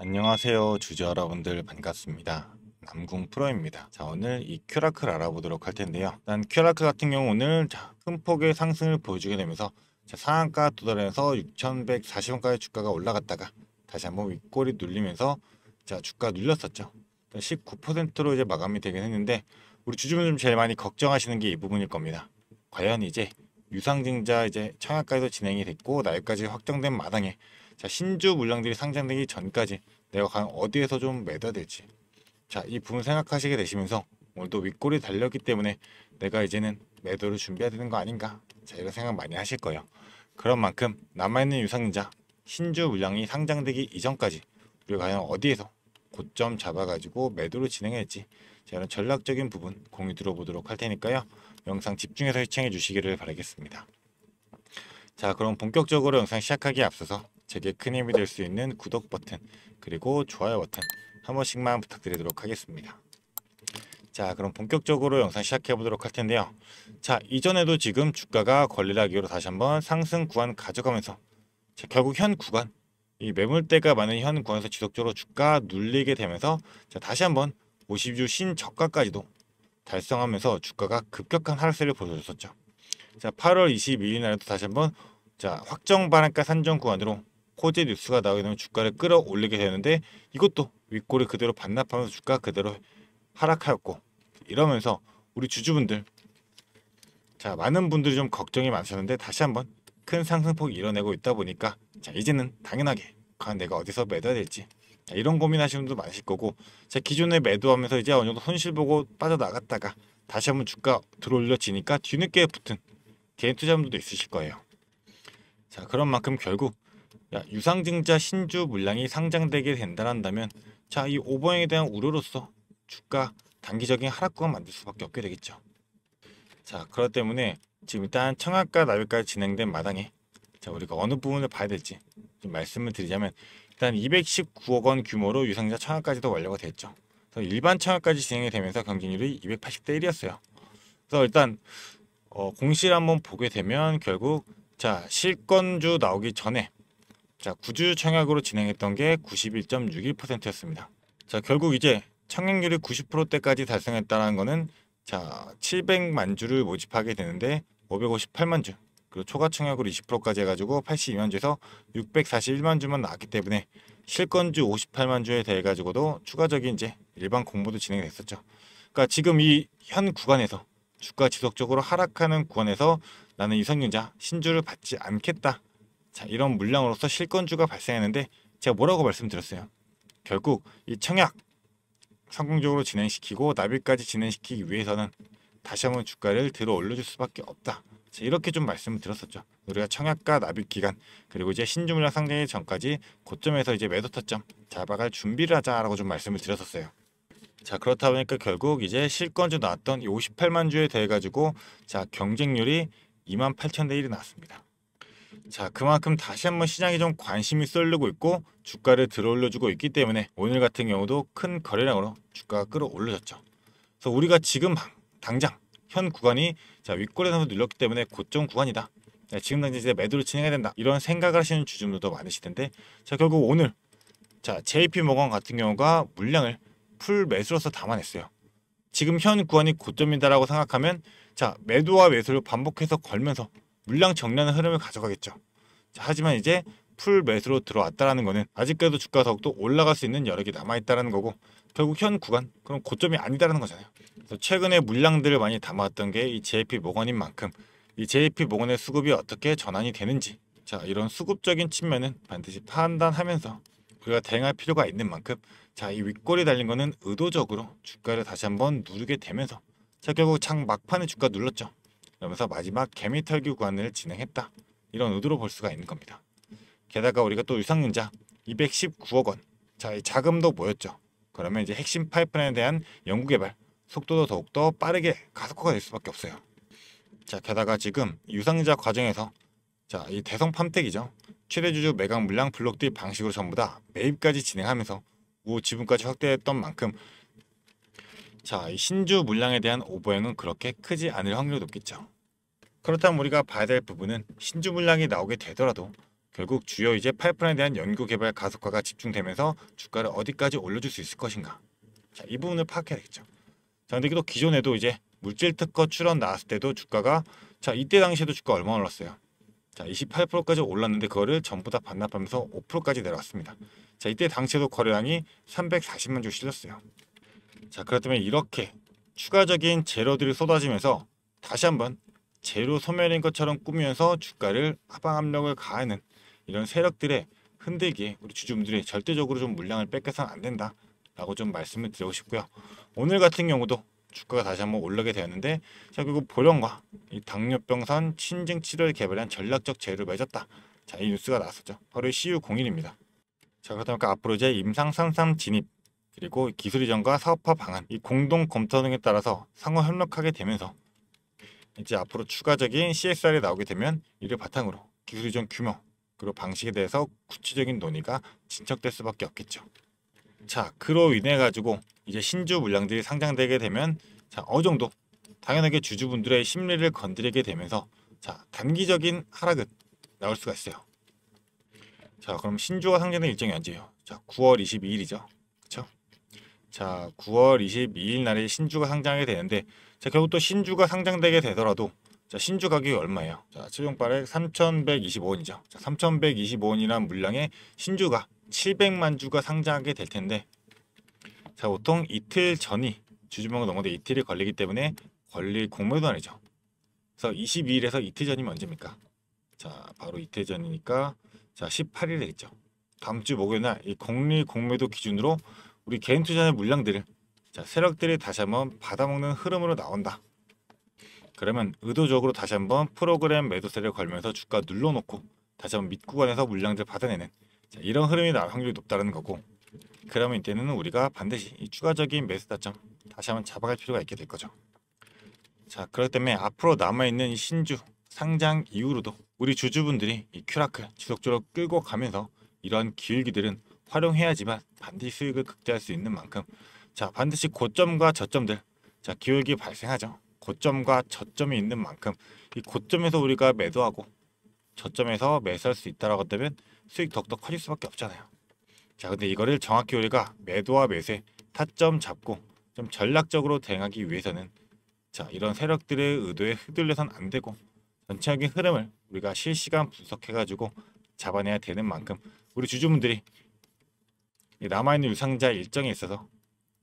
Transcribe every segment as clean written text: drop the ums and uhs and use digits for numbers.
안녕하세요 주주 여러분들 반갑습니다. 남궁 프로입니다. 자, 오늘 이 큐라클 알아보도록 할 텐데요. 일단 큐라클 같은 경우 오늘 큰 폭의 상승을 보여주게 되면서 상한가 도달해서 6,140원까지 주가가 올라갔다가 다시 한번 윗꼬리 눌리면서 주가 눌렸었죠. 19%로 이제 마감이 되긴 했는데, 우리 주주분 좀 제일 많이 걱정하시는 게 이 부분일 겁니다. 과연 이제 유상증자 이제 청약까지도 진행이 됐고 나이까지 확정된 마당에 신주 물량들이 상장되기 전까지 내가 과연 어디에서 좀 매도해야 될지, 이 부분 생각하시게 되시면서 오늘도 윗골이 달렸기 때문에 내가 이제는 매도를 준비해야 되는 거 아닌가, 이런 생각 많이 하실 거예요. 그런 만큼 남아있는 유상증자 신주 물량이 상장되기 이전까지 우리가 과연 어디에서 고점 잡아가지고 매도를 진행할지, 이런 전략적인 부분 공유 들어보도록 할 테니까요. 영상 집중해서 시청해 주시기를 바라겠습니다. 자, 그럼 본격적으로 영상 시작하기에 앞서서 제게 큰 힘이 될 수 있는 구독 버튼 그리고 좋아요 버튼 한 번씩만 부탁드리도록 하겠습니다. 자, 그럼 본격적으로 영상 시작해 보도록 할 텐데요. 자, 이전에도 지금 주가가 권리락이로 다시 한번 상승 구간 가져가면서 결국 현 구간, 이 매물대가 많은 현 구간에서 지속적으로 주가 눌리게 되면서 다시 한번 50주 신저가까지도 달성하면서 주가가 급격한 하락세를 보여줬었죠. 8월 22일 날에도 다시 한번 확정 반환가 산정 구간으로 호재 뉴스가 나오게 되면 주가를 끌어올리게 되는데, 이것도 윗골이 그대로 반납하면서 주가 그대로 하락하였고, 이러면서 우리 주주분들 많은 분들이 좀 걱정이 많으셨는데 다시 한번 큰 상승폭이 이뤄내고 있다 보니까 이제는 당연하게 과연 내가 어디서 매도해야 될지 이런 고민하시는 분도 많으실 거고, 기존에 매도하면서 이제 어느 정도 손실 보고 빠져나갔다가 다시 한번 주가 들어올려지니까 뒤늦게 붙은 개인 투자분들도 있으실 거예요. 그런 만큼 결국 유상증자 신주 물량이 상장되게 된다면 이 오버행에 대한 우려로서 주가 단기적인 하락구간 만들 수밖에 없게 되겠죠. 그렇기 때문에 지금 일단 청약과 납입까지 진행된 마당에 우리가 어느 부분을 봐야 될지 좀 말씀을 드리자면, 일단 219억 원 규모로 유상증자 청약까지도 완료가 됐죠. 그래서 일반 청약까지 진행이 되면서 경쟁률이 280대 1이었어요. 그래서 일단 공시를 한번 보게 되면 결국 실권주 나오기 전에 구주 청약으로 진행했던 게 91.61%였습니다. 결국 이제 청약률이 90%대까지 달성했다는 거는 700만 주를 모집하게 되는데 558만 주, 그리고 초과 청약으로 20%까지 해가지고 82만 주에서 641만 주만 나왔기 때문에 실권주 58만 주에 대해 가지고도 추가적인 이제 일반 공모도 진행이 됐었죠. 그러니까 지금 이 현 구간에서 주가 지속적으로 하락하는 구간에서 나는 유상증자 신주를 받지 않겠다, 이런 물량으로서 실권주가 발생했는데, 제가 뭐라고 말씀드렸어요? 결국 이 청약 성공적으로 진행시키고 납입까지 진행시키기 위해서는 다시 한번 주가를 들어 올려줄 수밖에 없다, 이렇게 좀 말씀을 드렸었죠. 우리가 청약과 납입 기간 그리고 이제 신주 물량 상장이 전까지 고점에서 이제 매도 타점 잡아갈 준비를 하자라고 좀 말씀을 드렸었어요. 그렇다 보니까 결국 이제 실권주 나왔던 이 58만 주에 대해 가지고 경쟁률이 28,000대 1이 나왔습니다. 그만큼 다시 한번 시장이 좀 관심이 쏠리고 있고 주가를 들어올려주고 있기 때문에 오늘 같은 경우도 큰 거래량으로 주가가 끌어올려졌죠. 그래서 우리가 지금 당장 현 구간이 윗골에서 눌렸기 때문에 고점 구간이다, 지금 당장 이제 매도를 진행해야 된다, 이런 생각을 하시는 주주분들도 많으실 텐데, 결국 오늘 JP모건 같은 경우가 물량을 풀 매수로서 담아냈어요. 지금 현 구간이 고점이다라고 생각하면 매도와 매수를 반복해서 걸면서 물량 정리하는 흐름을 가져가겠죠. 하지만 이제 풀 매수로 들어왔다라는 거는 아직까지도 주가가 더욱더 올라갈 수 있는 여력이 남아있다라는 거고, 결국 현 구간 그럼 고점이 아니다라는 거잖아요. 그래서 최근에 물량들을 많이 담아왔던 게 이 JP모건인 만큼 이 JP모건의 수급이 어떻게 전환이 되는지, 이런 수급적인 측면은 반드시 판단하면서 우리가 대응할 필요가 있는 만큼 이 윗골이 달린 거는 의도적으로 주가를 다시 한번 누르게 되면서 결국 장 막판에 주가 눌렀죠. 그러면서 마지막 개미털기 구간을 진행했다, 이런 의도로 볼 수가 있는 겁니다. 게다가 우리가 또 유상증자 219억 원, 이 자금도 모였죠. 그러면 이제 핵심 파이프라인에 대한 연구개발 속도도 더욱더 빠르게 가속화가 될 수밖에 없어요. 게다가 지금 유상증자 과정에서 이 대성 팜택이죠. 최대주주 매각 물량 블록딜 방식으로 전부 다 매입까지 진행하면서 우 지분까지 확대했던 만큼 이 신주 물량에 대한 오버행은 그렇게 크지 않을 확률이 높겠죠. 그렇다면 우리가 봐야 될 부분은 신주 물량이 나오게 되더라도 결국 주요 이제 파이프라인에 대한 연구 개발 가속화가 집중되면서 주가를 어디까지 올려줄 수 있을 것인가. 자, 이 부분을 파악해야 되겠죠. 자, 근데 또 기존에도 이제 물질 특허 출원 나왔을 때도 주가가 자, 이때 당시에도 주가 얼마 올랐어요? 자, 28%까지 올랐는데 그거를 전부 다 반납하면서 5%까지 내려왔습니다. 자, 이때 당시에도 거래량이 340만 주 실렸어요. 자, 그렇다면 이렇게 추가적인 재료들이 쏟아지면서 다시 한번 재료 소멸인 것처럼 꾸미면서 주가를 하방 압력을 가하는 이런 세력들의 흔들기에 우리 주주분들이 절대적으로 좀 물량을 뺏겨서는 안 된다 라고 좀 말씀을 드리고 싶고요. 오늘 같은 경우도 주가가 다시 한번 올라게 되었는데, 자, 그리고 보령과 이 당뇨병선 신증 치료를 개발한 전략적 재료를 맺었다. 자, 이 뉴스가 나왔었죠. 바로 CU01입니다. 자, 그렇다면 앞으로 이제 임상 3.3 진입 그리고 기술 이전과 사업화 방안 이 공동 검토 등에 따라서 상호 협력하게 되면서 이제 앞으로 추가적인 CSR이 나오게 되면 이를 바탕으로 기술 이전 규모 그리고 방식에 대해서 구체적인 논의가 진척될 수밖에 없겠죠. 자, 그로 인해 가지고 이제 신주 물량들이 상장되게 되면 자, 어느 정도 당연하게 주주분들의 심리를 건드리게 되면서 자, 단기적인 하락은 나올 수가 있어요. 자, 그럼 신주가 상장된 일정이 언제예요? 자, 9월 22일이죠. 그렇죠? 자, 9월 22일 날에 신주가 상장이 되는데, 자, 결국 또 신주가 상장되게 되더라도 자, 신주 가격이 얼마예요? 자, 최종 발행 3,125원이죠. 자, 3,125원이란 물량의 신주가 700만 주가 상장하게 될 텐데, 자, 보통 이틀 전이 주주명을 넘어도 이틀이 걸리기 때문에 걸릴 공모기간이죠. 그래서 22일에서 이틀 전이면 언제입니까? 자, 바로 이틀 전이니까 자, 18일 되겠죠. 다음 주 목요일 날 이 공리 공매도 기준으로 우리 개인 투자의 물량들을 자, 세력들이 다시 한번 받아먹는 흐름으로 나온다. 그러면 의도적으로 다시 한번 프로그램 매도세를 걸면서 주가 눌러놓고 다시 한번 밑구간에서 물량들 받아내는 자, 이런 흐름이 나올 확률이 높다는 거고, 그러면 이때는 우리가 반드시 이 추가적인 매수 타점 다시 한번 잡아갈 필요가 있게 될 거죠. 자, 그렇기 때문에 앞으로 남아있는 이 신주 상장 이후로도 우리 주주분들이 이 큐라클 지속적으로 끌고 가면서 이러한 기울기들은 활용해야지만 반드시 수익을 극대화할 수 있는 만큼 자, 반드시 고점과 저점들 자, 기울기 발생하죠. 고점과 저점이 있는 만큼 이 고점에서 우리가 매도하고 저점에서 매수할 수 있다라고 한다면 수익 더욱더 커질 수밖에 없잖아요. 자, 근데 이거를 정확히 우리가 매도와 매수에 타점 잡고 좀 전략적으로 대응하기 위해서는 자, 이런 세력들의 의도에 휘둘려선 안 되고 전체적인 흐름을 우리가 실시간 분석해가지고 잡아내야 되는 만큼 우리 주주분들이 남아있는 유상자 일정에 있어서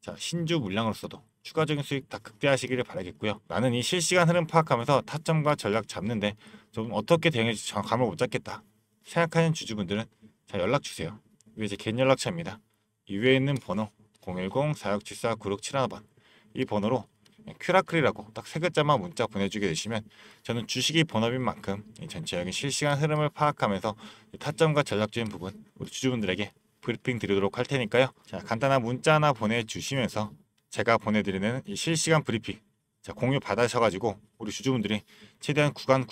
자, 신주 물량으로서도 추가적인 수익 다 극대화하시기를 바라겠고요. 나는 이 실시간 흐름 파악하면서 타점과 전략 잡는데 좀 어떻게 대응할지 정확 감을 못 잡겠다 생각하는 주주분들은 자, 연락 주세요. 이게 제 개인 연락처입니다. 이외에 있는 번호 010-4674-9671번 이 번호로 큐라클이라고 딱 세 글자만 문자 보내주게 되시면 저는 주식이 본업인 만큼 전체적인 실시간 흐름을 파악하면서 타점과 전략적인 부분 우리 주주분들에게 브리핑 드리도록 할 테니까요. 자, 간단한 문자 하나 보내주시면서 제가 보내드리는 이 실시간 브리핑 자, 공유 받으셔가지고 우리 주주분들이 최대한 구간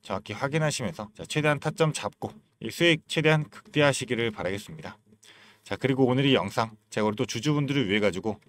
정확히 확인하시면서 자, 최대한 타점 잡고 이 수익 최대한 극대화하시기를 바라겠습니다. 자, 그리고 오늘 이 영상 제가 우리 또 주주분들을 위해 가지고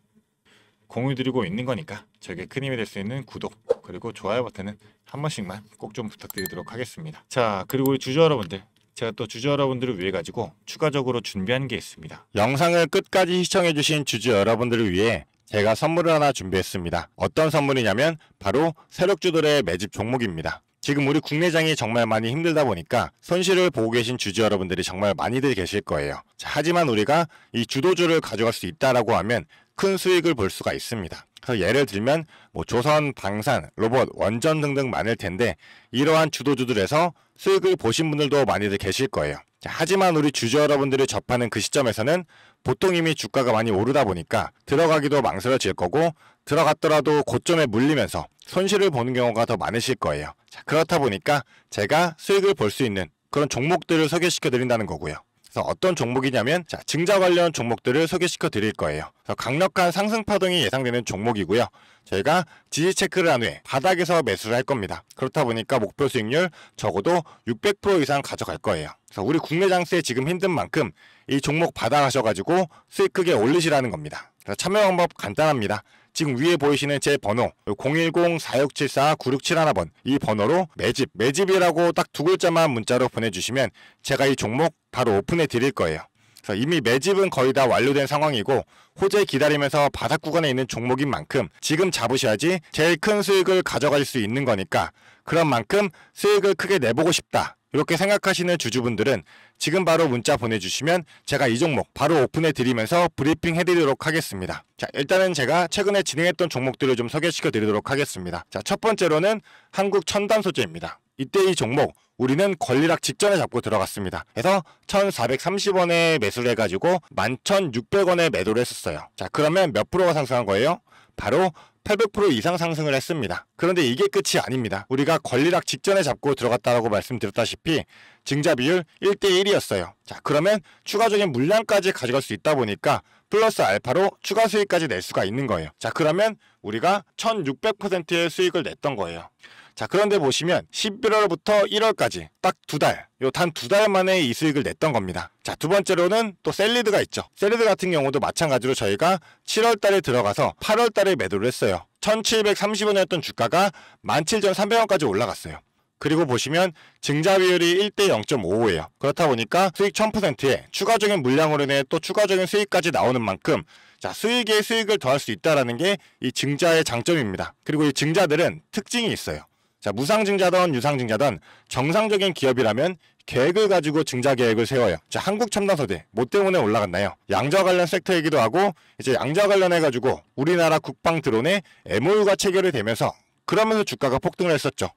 공유드리고 있는 거니까 저에게 큰 힘이 될 수 있는 구독 그리고 좋아요 버튼은 한 번씩만 꼭 좀 부탁드리도록 하겠습니다. 자, 그리고 우리 주주 여러분들 제가 또 주주 여러분들을 위해 가지고 추가적으로 준비한 게 있습니다. 영상을 끝까지 시청해주신 주주 여러분들을 위해 제가 선물을 하나 준비했습니다. 어떤 선물이냐면 바로 세력주들의 매집 종목입니다. 지금 우리 국내장이 정말 많이 힘들다 보니까 손실을 보고 계신 주주 여러분들이 정말 많이들 계실 거예요. 자, 하지만 우리가 이 주도주를 가져갈 수 있다라고 하면 큰 수익을 볼 수가 있습니다. 그래서 예를 들면 뭐 조선, 방산, 로봇, 원전 등등 많을 텐데 이러한 주도주들에서 수익을 보신 분들도 많이들 계실 거예요. 자, 하지만 우리 주주 여러분들이 접하는 그 시점에서는 보통 이미 주가가 많이 오르다 보니까 들어가기도 망설여질 거고 들어갔더라도 고점에 물리면서 손실을 보는 경우가 더 많으실 거예요. 자, 그렇다 보니까 제가 수익을 볼 수 있는 그런 종목들을 소개시켜 드린다는 거고요. 그래서 어떤 종목이냐면 자, 증자 관련 종목들을 소개시켜 드릴 거예요. 그래서 강력한 상승 파동이 예상되는 종목이고요. 저희가 지지 체크를 한 후에 바닥에서 매수를 할 겁니다. 그렇다 보니까 목표 수익률 적어도 600% 이상 가져갈 거예요. 그래서 우리 국내 장세 지금 힘든 만큼 이 종목 받아가셔가지고 수익 크게 올리시라는 겁니다. 그래서 참여 방법 간단합니다. 지금 위에 보이시는 제 번호 010-4674-9671번 이 번호로 매집이라고 딱 두 글자만 문자로 보내주시면 제가 이 종목 바로 오픈해 드릴 거예요. 그래서 이미 매집은 거의 다 완료된 상황이고 호재 기다리면서 바닥 구간에 있는 종목인 만큼 지금 잡으셔야지 제일 큰 수익을 가져갈 수 있는 거니까 그런 만큼 수익을 크게 내보고 싶다. 이렇게 생각하시는 주주분들은 지금 바로 문자 보내주시면 제가 이 종목 바로 오픈해 드리면서 브리핑 해드리도록 하겠습니다. 자, 일단은 제가 최근에 진행했던 종목들을 좀 소개시켜 드리도록 하겠습니다. 자, 첫 번째로는 한국 첨단 소재입니다. 이때 이 종목 우리는 권리락 직전에 잡고 들어갔습니다. 그래서 1430원에 매수를 해가지고 11,600원에 매도를 했었어요. 자, 그러면 몇 프로가 상승한 거예요? 바로 800% 이상 상승을 했습니다. 그런데 이게 끝이 아닙니다. 우리가 권리락 직전에 잡고 들어갔다라고 말씀드렸다시피 증자 비율 1대1이었어요. 자, 그러면 추가적인 물량까지 가져갈 수 있다 보니까 플러스 알파로 추가 수익까지 낼 수가 있는 거예요. 자, 그러면 우리가 1600%의 수익을 냈던 거예요. 자, 그런데 보시면 11월부터 1월까지 딱 두 달, 단 두 달 만에 이 수익을 냈던 겁니다. 자, 두 번째로는 또 셀리드가 있죠. 셀리드 같은 경우도 마찬가지로 저희가 7월 달에 들어가서 8월 달에 매도를 했어요. 1730원이었던 주가가 17,300원까지 올라갔어요. 그리고 보시면 증자 비율이 1대 0.55예요. 그렇다 보니까 수익 1000%에 추가적인 물량으로 인해 또 추가적인 수익까지 나오는 만큼 자, 수익에 수익을 더할 수 있다는 게 이 증자의 장점입니다. 그리고 이 증자들은 특징이 있어요. 자, 무상증자든 유상증자든 정상적인 기업이라면 계획을 가지고 증자 계획을 세워요. 자, 한국첨단소재 뭐 때문에 올라갔나요? 양자 관련 섹터이기도 하고 이제 양자 관련해가지고 우리나라 국방 드론에 MOU가 체결이 되면서 그러면서 주가가 폭등을 했었죠.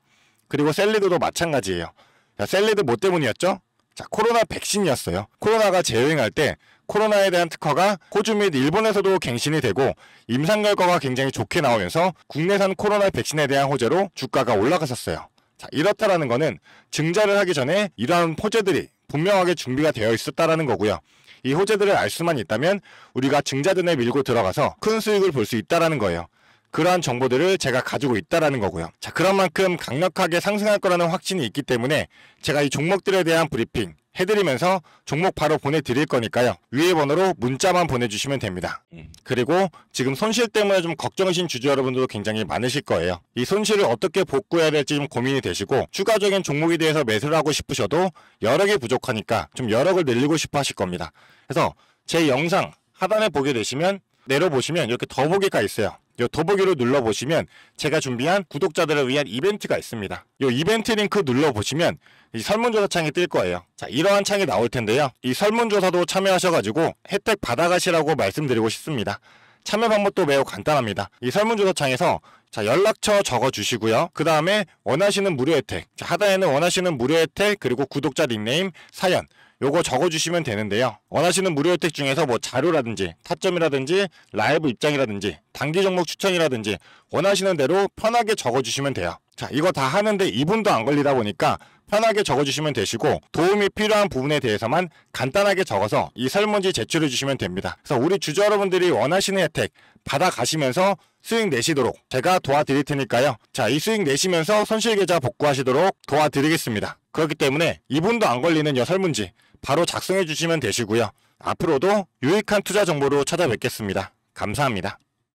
그리고 셀리드도 마찬가지예요. 자, 셀리드 뭐 때문이었죠? 자, 코로나 백신이었어요. 코로나가 재유행할 때 코로나에 대한 특허가 호주 및 일본에서도 갱신이 되고 임상 결과가 굉장히 좋게 나오면서 국내산 코로나 백신에 대한 호재로 주가가 올라갔었어요. 자, 이렇다라는 거는 증자를 하기 전에 이러한 호재들이 분명하게 준비가 되어 있었다라는 거고요. 이 호재들을 알 수만 있다면 우리가 증자전에 밀고 들어가서 큰 수익을 볼 수 있다라는 거예요. 그러한 정보들을 제가 가지고 있다라는 거고요. 자, 그런 만큼 강력하게 상승할 거라는 확신이 있기 때문에 제가 이 종목들에 대한 브리핑 해드리면서 종목 바로 보내드릴 거니까요. 위에 번호로 문자만 보내주시면 됩니다. 그리고 지금 손실 때문에 좀 걱정이신 주주 여러분들도 굉장히 많으실 거예요. 이 손실을 어떻게 복구해야 될지 좀 고민이 되시고 추가적인 종목에 대해서 매수를 하고 싶으셔도 여력이 부족하니까 좀 여력을 늘리고 싶어 하실 겁니다. 그래서 제 영상 하단에 보게 되시면 내려보시면 이렇게 더보기가 있어요. 이 더보기를 눌러보시면 제가 준비한 구독자들을 위한 이벤트가 있습니다. 이 이벤트 링크 눌러보시면 이 설문조사 창이 뜰 거예요. 자, 이러한 창이 나올 텐데요. 이 설문조사도 참여하셔가지고 혜택 받아가시라고 말씀드리고 싶습니다. 참여 방법도 매우 간단합니다. 이 설문조사 창에서 자, 연락처 적어주시고요. 그 다음에 원하시는 무료 혜택, 자, 하단에는 원하시는 무료 혜택 그리고 구독자 닉네임, 사연 요거 적어주시면 되는데요. 원하시는 무료 혜택 중에서 뭐 자료라든지 타점이라든지 라이브 입장이라든지 단기 종목 추천이라든지 원하시는 대로 편하게 적어주시면 돼요. 자, 이거 다 하는데 2분도 안 걸리다 보니까 편하게 적어주시면 되시고 도움이 필요한 부분에 대해서만 간단하게 적어서 이 설문지 제출해 주시면 됩니다. 그래서 우리 주주 여러분들이 원하시는 혜택 받아가시면서 수익 내시도록 제가 도와드릴 테니까요. 자, 이 수익 내시면서 손실계좌 복구하시도록 도와드리겠습니다. 그렇기 때문에 2분도 안 걸리는 이 설문지 바로 작성해 주시면 되시고요. 앞으로도 유익한 투자 정보로 찾아뵙겠습니다. 감사합니다.